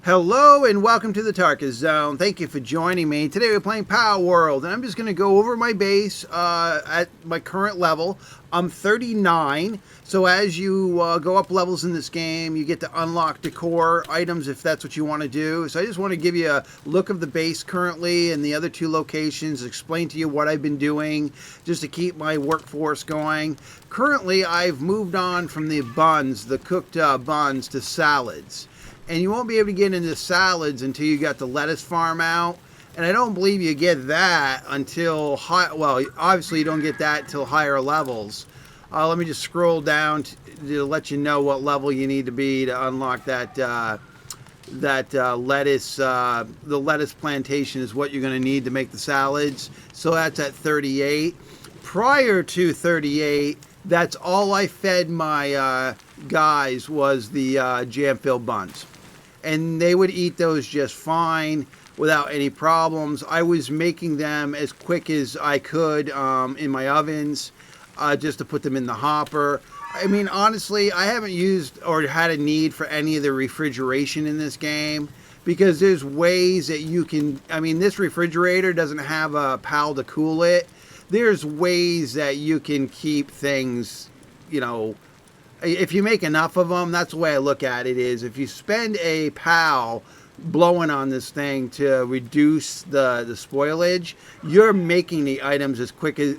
Hello and welcome to the Tarkis Zone. Thank you for joining me. Today we're playing Palworld, and I'm just going to go over my base at my current level. I'm 39, so as you go up levels in this game, you get to unlock decor items if that's what you want to do. So I just want to give you a look of the base currently and the other two locations, explain to you what I've been doing just to keep my workforce going. Currently, I've moved on from the buns, the cooked buns, to salads. And you won't be able to get into salads until you got the lettuce farm out. And I don't believe you get that until well, obviously you don't get that until higher levels. Let me just scroll down to let you know what level you need to be to unlock that lettuce. The lettuce plantation is what you're going to need to make the salads. So that's at 38. Prior to 38, that's all I fed my guys was the jam-filled buns. And they would eat those just fine without any problems. I was making them as quick as I could in my ovens just to put them in the hopper. I mean, honestly, I haven't used or had a need for any of the refrigeration in this game because there's ways that you can, I mean, this refrigerator doesn't have a PAL to cool it. There's ways that you can keep things, you know, if you make enough of them. That's the way I look at it is if you spend a PAL blowing on this thing to reduce the spoilage, you're making the items as quick as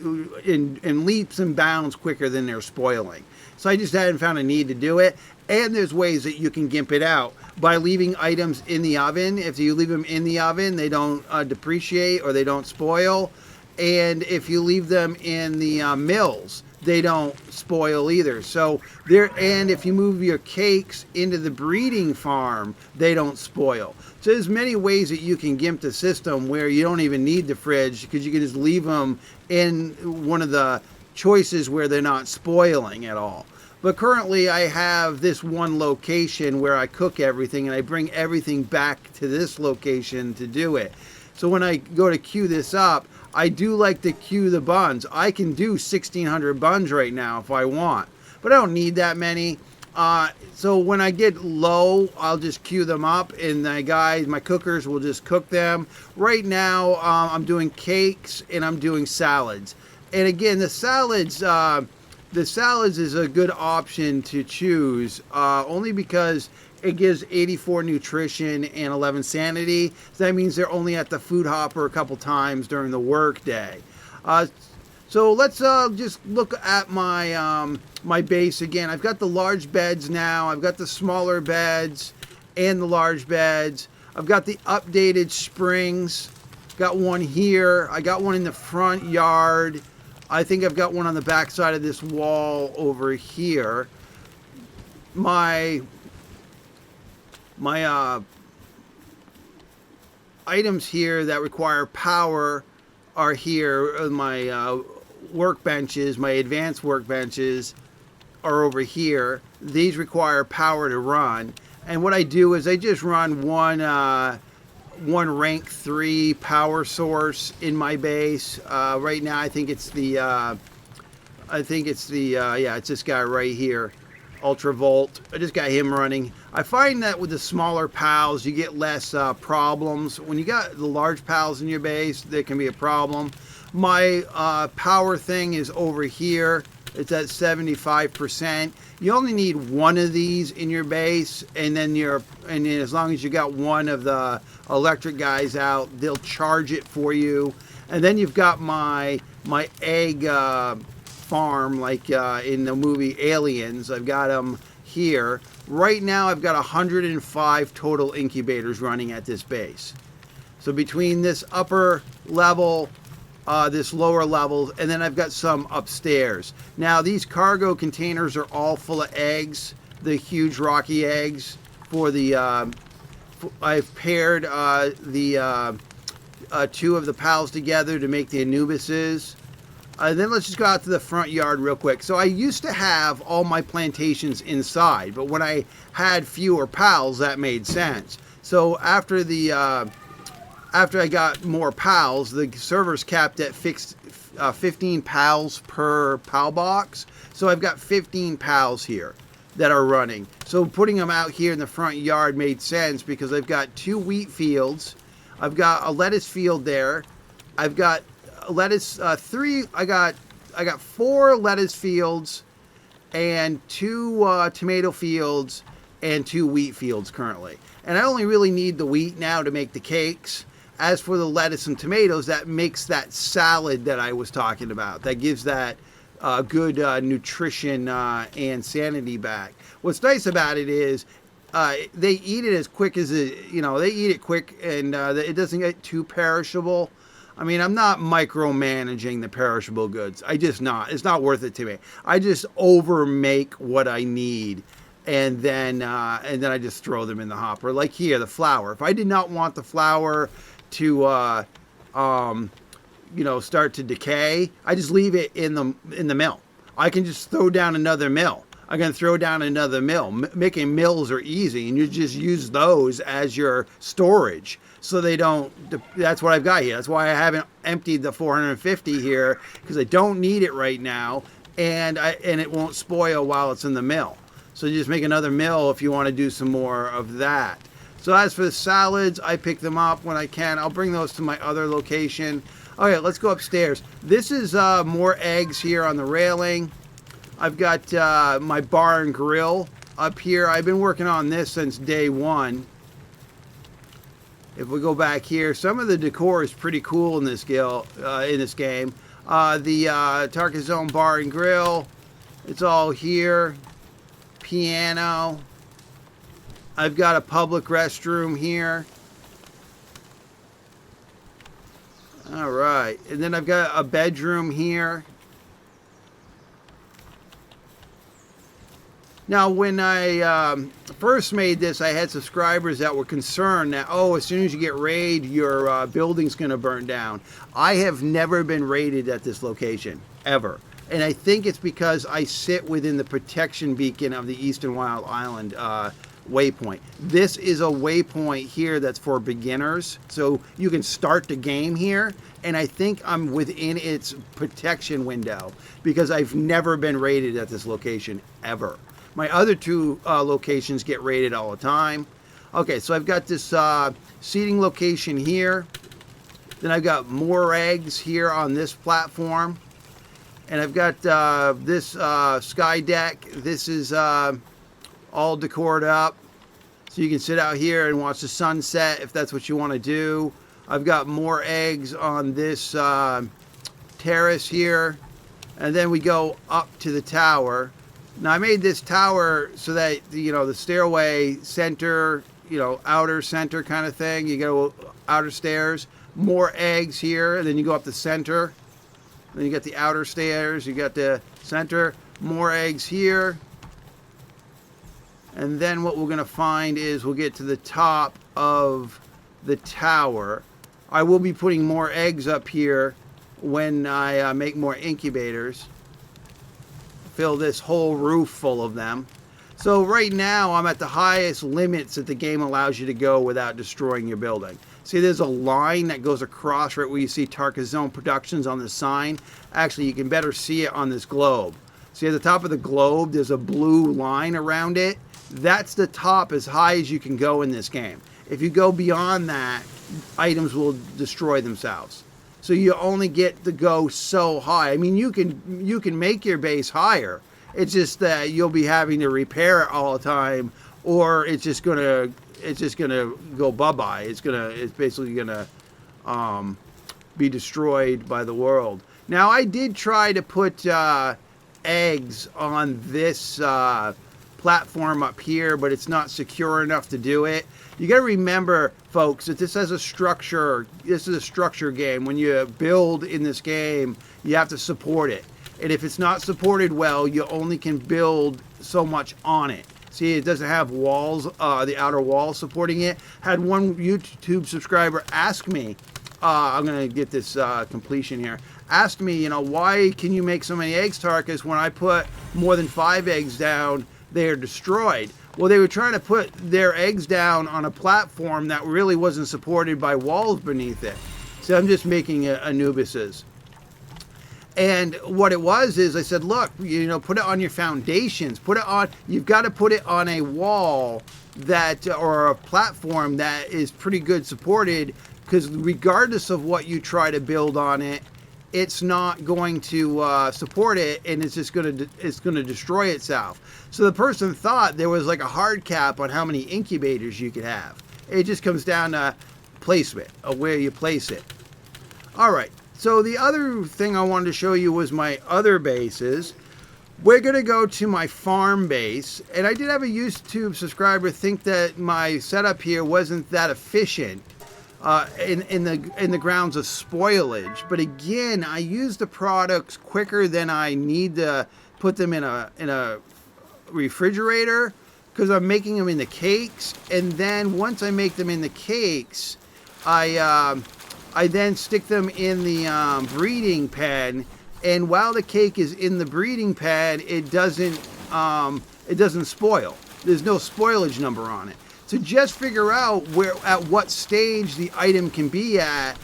in leaps and bounds quicker than they're spoiling. So I just hadn't found a need to do it. And there's ways that you can gimp it out by leaving items in the oven. If you leave them in the oven, they don't depreciate or they don't spoil. And if you leave them in the mills, they don't spoil either. So and if you move your cakes into the breeding farm, they don't spoil. So there's many ways that you can gimp the system where you don't even need the fridge because you can just leave them in one of the choices where they're not spoiling at all. But currently I have this one location where I cook everything and I bring everything back to this location to do it. So when I go to queue this up, I do like to queue the buns. I can do 1,600 buns right now if I want, but I don't need that many. So when I get low, I'll just queue them up, and my cookers will just cook them. Right now, I'm doing cakes and I'm doing salads. And again, the salads is a good option to choose, only because it gives 84 nutrition and 11 sanity. So that means they're only at the food hopper a couple times during the work day. So let's just look at my my base again. I've got the large beds now. I've got the smaller beds and the large beds. I've got the updated springs. Got one here. I got one in the front yard. I think I've got one on the back side of this wall over here. My items here that require power are here. My workbenches, my advanced workbenches are over here. These require power to run. And what I do is I just run one rank 3 power source in my base. Right now I think it's it's this guy right here. Ultra Volt. I just got him running. I find that with the smaller pals, you get less problems. When you got the large pals in your base, there can be a problem. My power thing is over here. It's at 75%. You only need one of these in your base, and then as long as you got one of the electric guys out, they'll charge it for you. And then you've got my egg farm, like in the movie Aliens. I've got them here. Right now I've got 105 total incubators running at this base. So between this upper level, this lower level, and then I've got some upstairs. Now these cargo containers are all full of eggs, the huge rocky eggs for the I've paired the two of the pals together to make the Anubises. Then let's just go out to the front yard real quick. So I used to have all my plantations inside, but when I had fewer pals, that made sense. So after I got more pals, the server's capped at fixed 15 pals per pal box. So I've got 15 pals here. that are running. So putting them out here in the front yard made sense because I've got 2 wheat fields. I've got a lettuce field there. I've got lettuce, 3, I got 4 lettuce fields and 2 tomato fields and 2 wheat fields currently. And I only really need the wheat now to make the cakes. As for the lettuce and tomatoes, that makes that salad that I was talking about. That gives that good nutrition and sanity back. What's nice about it is they eat it as quick as they eat it quick, and it doesn't get too perishable. I mean, I'm not micromanaging the perishable goods. It's not worth it to me. I just over make what I need, and then I just throw them in the hopper. Like here, the flour. If I did not want the flour to start to decay, I just leave it in the mill. I can just throw down another mill. I'm going to throw down another mill. Making mills are easy, and you just use those as your storage. So they don't, that's what I've got here. That's why I haven't emptied the 450 here, because I don't need it right now, and it won't spoil while it's in the mill. So you just make another mill if you want to do some more of that. So as for the salads, I pick them up when I can. I'll bring those to my other location. Okay, let's go upstairs. This is more eggs here on the railing. I've got my bar and grill up here. I've been working on this since day one. If we go back here, some of the decor is pretty cool in this game. The Tarkis Zone bar and grill, it's all here. Piano. I've got a public restroom here. All right, and then I've got a bedroom here. Now, when I first made this, I had subscribers that were concerned that, as soon as you get raided, your building's going to burn down. I have never been raided at this location, ever. And I think it's because I sit within the protection beacon of the Eastern Wild Island waypoint. This is a waypoint here that's for beginners, so you can start the game here, and I think I'm within its protection window because I've never been raided at this location, ever. My other 2 locations get raided all the time. Okay, so I've got this seating location here. Then I've got more eggs here on this platform. And I've got this sky deck. This is all decored up. So you can sit out here and watch the sunset if that's what you want to do. I've got more eggs on this terrace here. And then we go up to the tower. Now I made this tower so that, the stairway center, outer center kind of thing. You go outer stairs, more eggs here, and then you go up the center. Then you got the outer stairs, you got the center, more eggs here. And then what we're going to find is we'll get to the top of the tower. I will be putting more eggs up here when I make more incubators. Fill this whole roof full of them. So right now I'm at the highest limits that the game allows you to go without destroying your building. See, there's a line that goes across right where you see Tarkis Zone Productions on the sign. Actually, you can better see it on this globe. See, at the top of the globe, there's a blue line around it. That's the top as high as you can go in this game. If you go beyond that, items will destroy themselves. So you only get to go so high. I mean, you can make your base higher. It's just that you'll be having to repair it all the time, or it's just gonna go bye-bye. It's basically gonna be destroyed by the world. Now, I did try to put eggs on this platform up here, but it's not secure enough to do it. You got to remember, folks, that this has a structure. This is a structure game. When you build in this game, you have to support it. And if it's not supported well, you only can build so much on it. See, it doesn't have walls, the outer wall supporting it. Had one YouTube subscriber ask me, I'm going to get this completion here, asked me, why can you make so many eggs, Tarkis? When I put more than 5 eggs down, they are destroyed. Well, they were trying to put their eggs down on a platform that really wasn't supported by walls beneath it. So I'm just making Anubises. And what it was is I said, look, put it on your foundations. You've got to put it on a wall or a platform that is pretty good supported, because regardless of what you try to build on it, it's not going to support it, and it's going to destroy itself. So the person thought there was like a hard cap on how many incubators you could have. It just comes down to placement of where you place it. All right. So the other thing I wanted to show you was my other bases. We're going to go to my farm base. And I did have a YouTube subscriber think that my setup here wasn't that efficient in the grounds of spoilage. But again, I use the products quicker than I need to put them in a refrigerator, because I'm making them in the cakes. And then once I make them in the cakes, I then stick them in the breeding pen, and while the cake is in the breeding pen, it doesn't spoil. There's no spoilage number on it. So just figure out at what stage the item can be at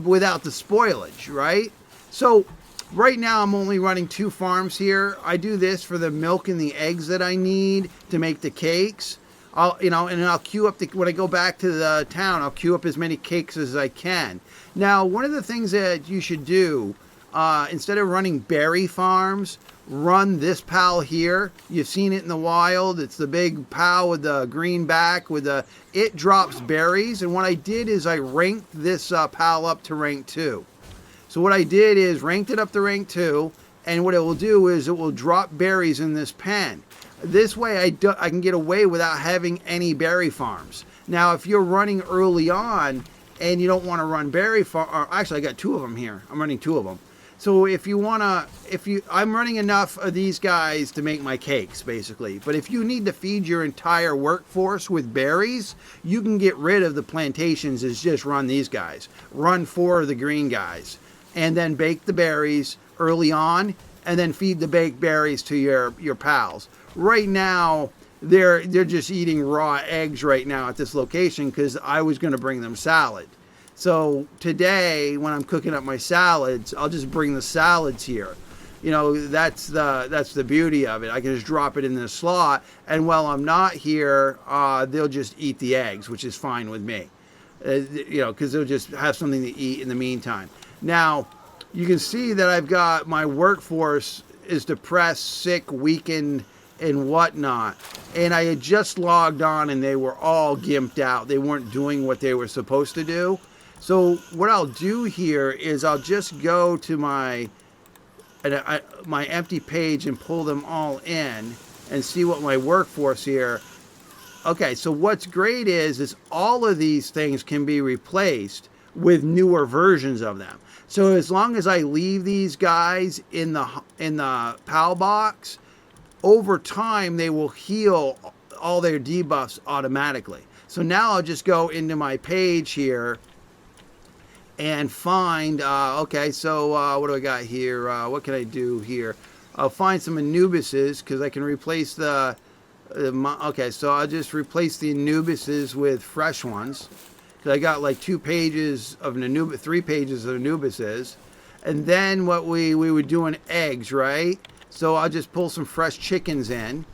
without the spoilage, right? So right now I'm only running 2 farms here. I do this for the milk and the eggs that I need to make the cakes. And I'll queue up when I go back to the town, I'll queue up as many cakes as I can. Now, one of the things that you should do, instead of running berry farms, run this pal here. You've seen it in the wild. It's the big pal with the green back it drops berries. And what I did is I ranked this pal up to rank 2. So what I did is ranked it up to rank 2, and what it will do is it will drop berries in this pen. This way I can get away without having any berry farms. Now, if you're running early on and you don't want to run berry farm, actually I got 2 of them here. I'm running 2 of them. So I'm running enough of these guys to make my cakes, basically. But if you need to feed your entire workforce with berries, you can get rid of the plantations and just run these guys. Run 4 of the green guys, and then bake the berries early on, and then feed the baked berries to your pals. Right now, they're just eating raw eggs right now at this location, because I was going to bring them salad. So today, when I'm cooking up my salads, I'll just bring the salads here. That's the beauty of it. I can just drop it in the slot, and while I'm not here, they'll just eat the eggs, which is fine with me. Because they'll just have something to eat in the meantime. Now, you can see that I've got my workforce is depressed, sick, weakened, and whatnot. And I had just logged on and they were all gimped out. They weren't doing what they were supposed to do. So what I'll do here is I'll just go to my empty page and pull them all in and see what my workforce here. Okay, so what's great is all of these things can be replaced with newer versions of them. So as long as I leave these guys in the PAL box, over time they will heal all their debuffs automatically. So now I'll just go into my page here and find, okay, so what do I got here? What can I do here? I'll find some Anubises, because I can replace okay, so I'll just replace the Anubises with fresh ones. I got like 2 pages of Anubis, 3 pages of Anubises. And then what we would do in eggs, right? So I'll just pull some fresh chickens in.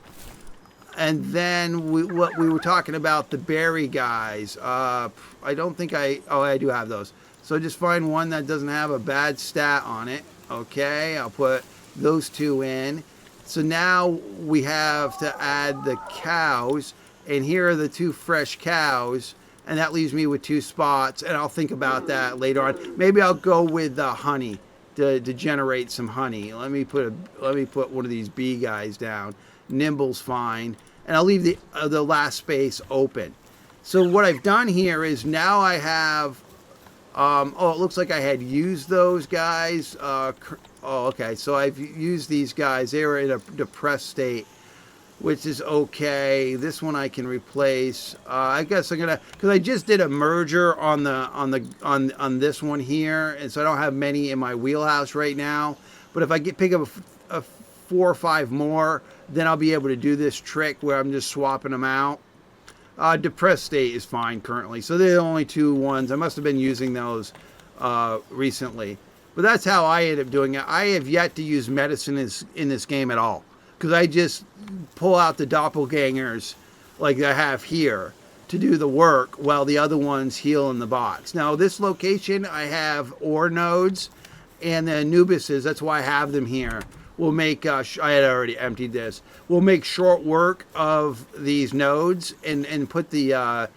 And then what we were talking about, the berry guys. I don't think I do have those. So just find one that doesn't have a bad stat on it. Okay, I'll put those 2 in. So now we have to add the cows. And here are the 2 fresh cows. And that leaves me with 2 spots, and I'll think about that later on. Maybe I'll go with honey to generate some honey. Let me put one of these bee guys down. Nimble's fine, and I'll leave the last space open. So what I've done here is now I have. It looks like I had used those guys. Okay, so I've used these guys. They were in a depressed state, which is okay. This one I can replace. I guess I'm gonna, because I just did a merger on this one here, and so I don't have many in my wheelhouse right now. But if I pick up a 4 or 5 more, then I'll be able to do this trick where I'm just swapping them out. Depressed state is fine currently, so they're the only 2 ones. I must have been using those recently. But that's how I end up doing it. I have yet to use medicine in this game at all, because I just pull out the doppelgangers like I have here to do the work while the other ones heal in the box. Now, this location, I have ore nodes and the Anubises. That's why I have them here. We'll make, I had already emptied this. We'll make short work of these nodes and put the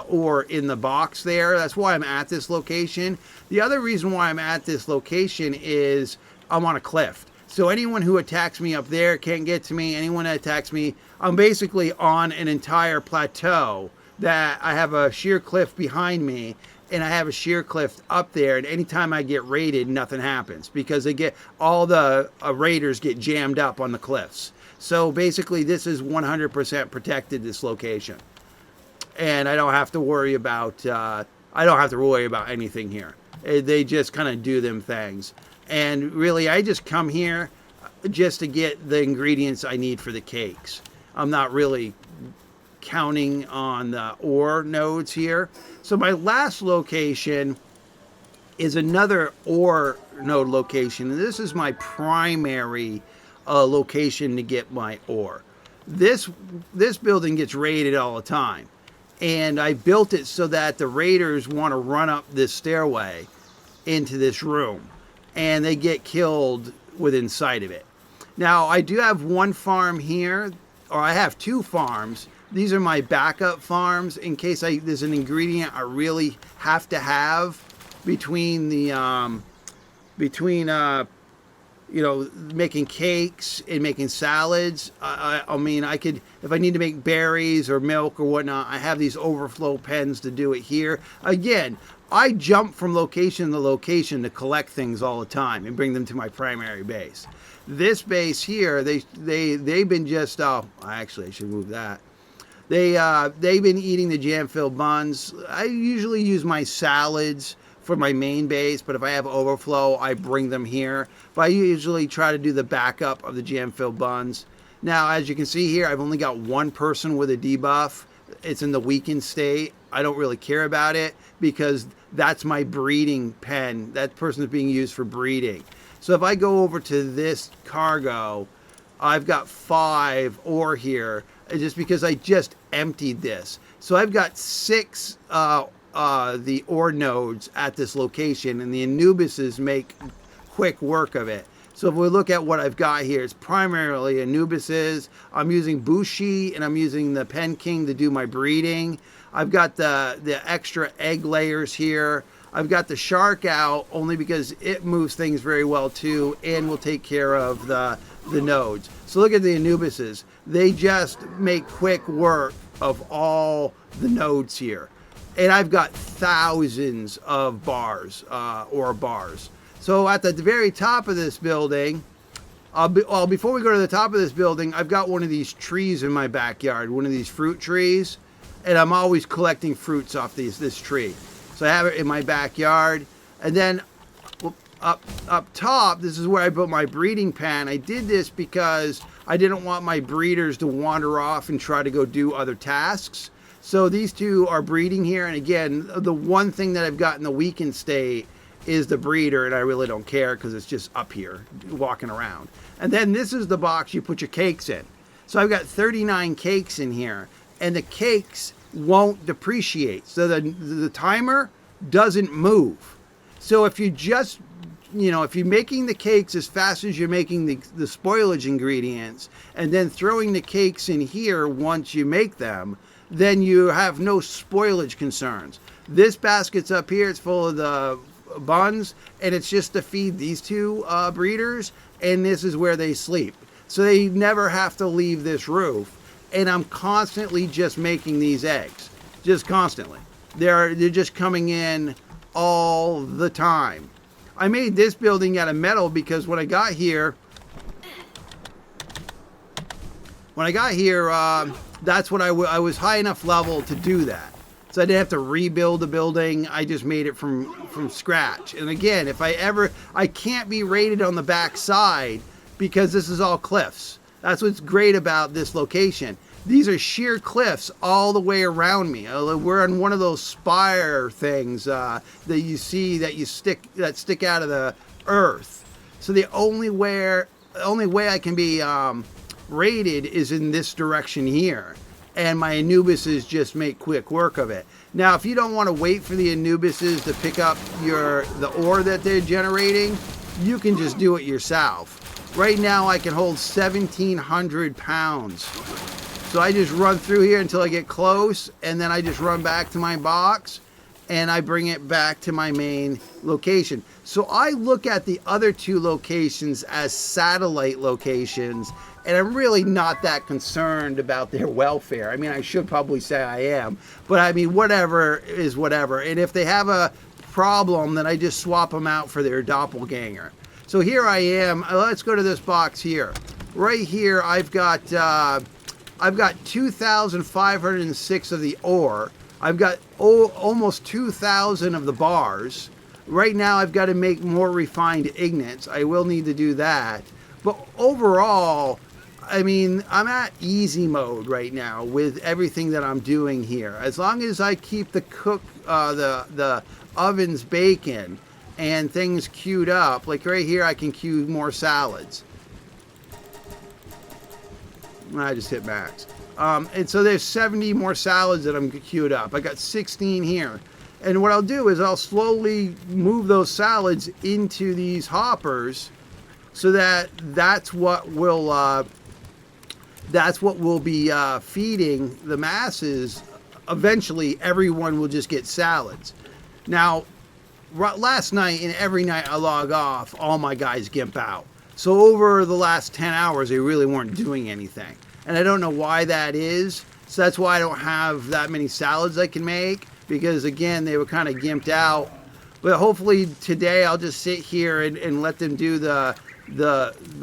ore in the box there. That's why I'm at this location. The other reason why I'm at this location is I'm on a cliff. So anyone who attacks me up there can't get to me. Anyone that attacks me, I'm basically on an entire plateau that I have a sheer cliff behind me, and I have a sheer cliff up there, and anytime I get raided, nothing happens because they get all the raiders get jammed up on the cliffs. So basically this is 100% protected, this location. And I don't have to worry about anything here. They just kind of do them things. And really, I just come here just to get the ingredients I need for the cakes. I'm not really counting on the ore nodes here. So my last location is another ore node location. And this is my primary location to get my ore. This building gets raided all the time. And I built it so that the raiders want to run up this stairway into this room. And they get killed within sight of it. Now, I do have one farm here, or I have two farms. These are my backup farms in case there's an ingredient I really have to have between making cakes and making salads. I mean, I could, if I need to make berries or milk or whatnot, I have these overflow pens to do it here. Again, I jump from location to location to collect things all the time and bring them to my primary base. This base here, they've been just, I should move that. They've been eating the jam-filled buns. I usually use my salads for my main base, but if I have overflow, I bring them here. But I usually try to do the backup of the jam-filled buns. Now, as you can see here, I've only got one person with a debuff. It's in the weakened state. I don't really care about it because that's my breeding pen. That person is being used for breeding. So if I go over to this cargo, I've got 5 ore here just because I just emptied this. So I've got 6 the ore nodes at this location, and the Anubises make quick work of it. So if we look at what I've got here, it's primarily Anubises. I'm using Bushi and I'm using the Pen King to do my breeding. I've got the extra egg layers here. I've got the shark out only because it moves things very well too and will take care of the nodes. So look at the Anubises. They just make quick work of all the nodes here. And I've got thousands of bars, ore bars. So at the very top of this building, before we go to the top of this building, I've got one of these trees in my backyard, one of these fruit trees, and I'm always collecting fruits off this tree. So I have it in my backyard, and then up top, this is where I built my breeding pen. I did this because I didn't want my breeders to wander off and try to go do other tasks. So these two are breeding here, and again, the one thing that I've got in the weakened state is the breeder, and I really don't care because it's just up here walking around. And then this is the box you put your cakes in. So I've got 39 cakes in here, and the cakes won't depreciate. So the timer doesn't move. So if you just, if you're making the cakes as fast as you're making the spoilage ingredients, and then throwing the cakes in here once you make them, then you have no spoilage concerns. This basket's up here, it's full of the buns, and it's just to feed these two breeders, and this is where they sleep. So they never have to leave this roof, and I'm constantly just making these eggs, just constantly. They're just coming in all the time. I made this building out of metal because when I got here, that's what I was high enough level to do that. So I didn't have to rebuild the building. I just made it from scratch. And again, I can't be raided on the back side because this is all cliffs. That's what's great about this location. These are sheer cliffs all the way around me. We're on one of those spire things that you see that stick out of earth. So the only way I can be raided is in this direction here. And my Anubises just make quick work of it. Now, if you don't want to wait for the Anubises to pick up the ore that they're generating, you can just do it yourself. Right now, I can hold 1,700 pounds. So I just run through here until I get close, and then I just run back to my box, and I bring it back to my main location. So I look at the other two locations as satellite locations, and I'm really not that concerned about their welfare. I mean, I should probably say I am, but I mean, whatever is whatever. And if they have a problem, then I just swap them out for their doppelganger. So here I am. Let's go to this box here. Right here, I've got 2,506 of the ore. I've got almost 2,000 of the bars. Right now, I've got to make more refined ignits. I will need to do that. But overall, I mean, I'm at easy mode right now with everything that I'm doing here. As long as I keep the ovens baking and things queued up, like right here, I can queue more salads. I just hit max. And so there's 70 more salads that I'm queued up. I got 16 here. And what I'll do is I'll slowly move those salads into these hoppers so that's what will be feeding the masses. Eventually, everyone will just get salads. Now, last night and every night I log off, all my guys gimp out. So over the last 10 hours, they really weren't doing anything. And I don't know why that is. So that's why I don't have that many salads I can make, because again, they were kind of gimped out. But hopefully today I'll just sit here and let them do the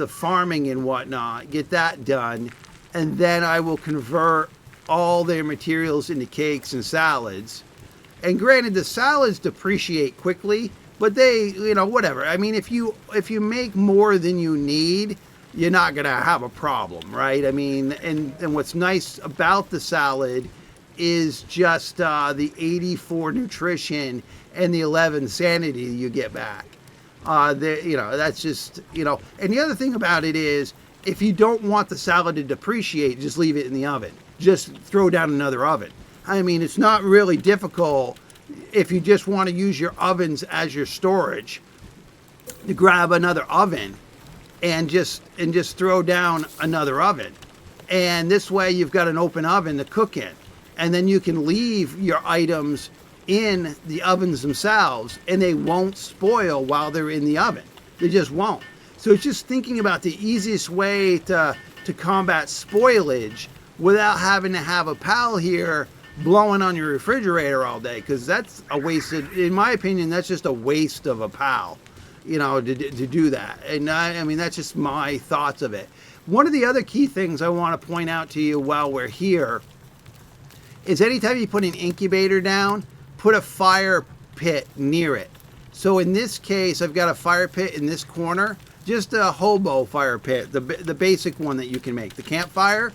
farming and whatnot, get that done. And then I will convert all their materials into cakes and salads. And granted, the salads depreciate quickly, but they, whatever. I mean, if you make more than you need, you're not going to have a problem, right? I mean, and what's nice about the salad is just the 84 nutrition and the 11 sanity you get back. That's just, and the other thing about it is, if you don't want the salad to depreciate, just leave it in the oven. Just throw down another oven. I mean, it's not really difficult if you just want to use your ovens as your storage to grab another oven and just throw down another oven. And this way you've got an open oven to cook in. And then you can leave your items in the ovens themselves and they won't spoil while they're in the oven. They just won't. So it's just thinking about the easiest way to combat spoilage without having to have a pal here blowing on your refrigerator all day, because that's a wasted, in my opinion, that's just a waste of a pal, to do that. And I mean, that's just my thoughts of it. One of the other key things I want to point out to you while we're here is anytime you put an incubator down, put a fire pit near it. So in this case, I've got a fire pit in this corner, just a hobo fire pit, the basic one that you can make, the campfire.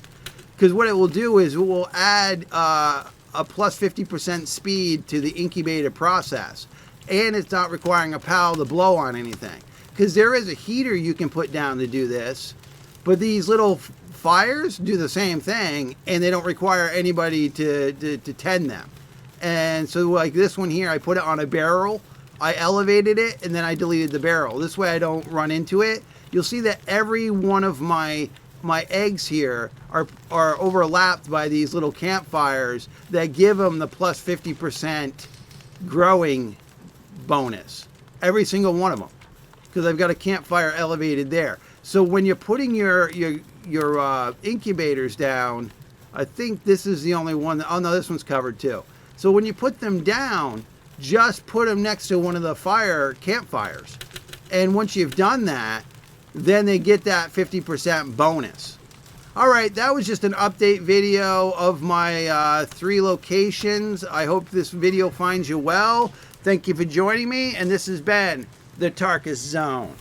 Because what it will do is it will add a plus 50% speed to the incubator process. And it's not requiring a pal to blow on anything. Because there is a heater you can put down to do this. But these little fires do the same thing, and they don't require anybody to tend them. And so like this one here, I put it on a barrel. I elevated it, and then I deleted the barrel. This way I don't run into it. You'll see that every one of my eggs here are overlapped by these little campfires that give them the plus 50% growing bonus. Every single one of them. Because I've got a campfire elevated there. So when you're putting your incubators down, I think this is the only one. Oh no, this one's covered too. So when you put them down, just put them next to one of the campfires. And once you've done that, then they get that 50% bonus. All right, that was just an update video of my 3 locations. I hope this video finds you well. Thank you for joining me, and this has been the Tarkis Zone.